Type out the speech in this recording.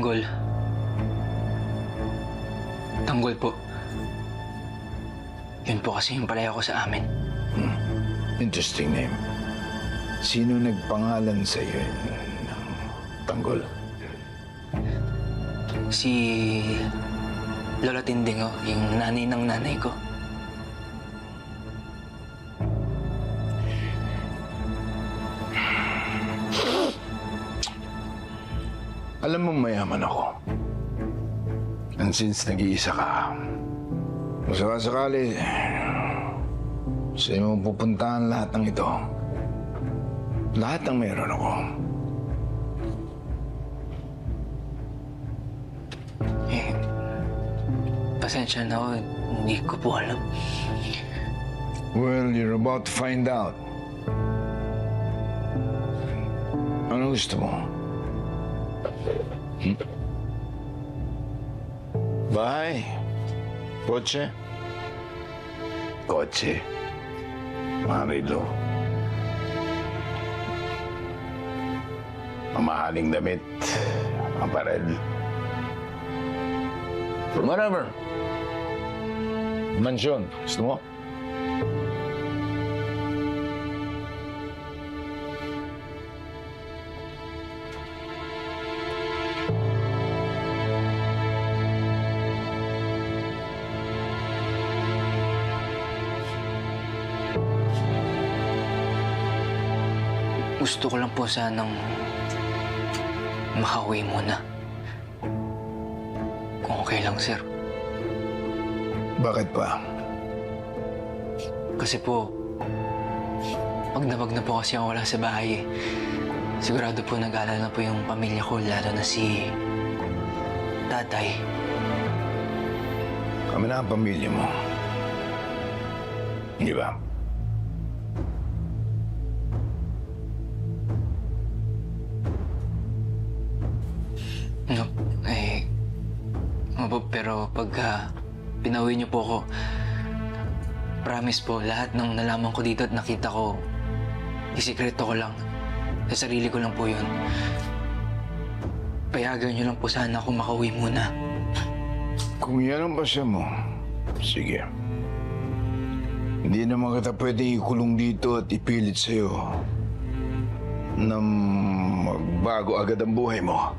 Tanggol. Tanggol po. Yun po kasi yung palaya ko sa amin. Interesting name. Sino nagpangalan sa iyo ng Tanggol? Si Lola Tindingo, yung nanay ng nanay ko. Alam mo, mayaman ako. And since nag-iisa ka, kung sakasakali, sa'yo mo pupuntahan lahat ng ito. Lahat ng meron ako. Pasensya na ako, hindi ko po alam. Well, you're about to find out. Ano gusto mo? Bahay? Kotse? Kotse. Marilo. Mamahaling damit. Aparel. Whatever. Mansyon. Gusto mo? Gusto ko lang po sanang makauwi muna. Kung okay lang, sir. Bakit pa? Kasi po, pag na po kasi ako wala sa bahay eh. Sigurado po nag-aalala na po yung pamilya ko, lalo na si tatay. Kami na ang pamilya mo. Di ba? No, pero pagka pinauwi niyo po ako, promise po, lahat ng nalaman ko dito at nakita ko, isikreto ko lang. Sa sarili ko lang po yun. Payagan niyo lang po sana ako makauwi muna. Kung yan ang pasya mo, sige. Hindi naman kita pwedeng ikulong dito at ipilit sa'yo na magbago agad ang buhay mo.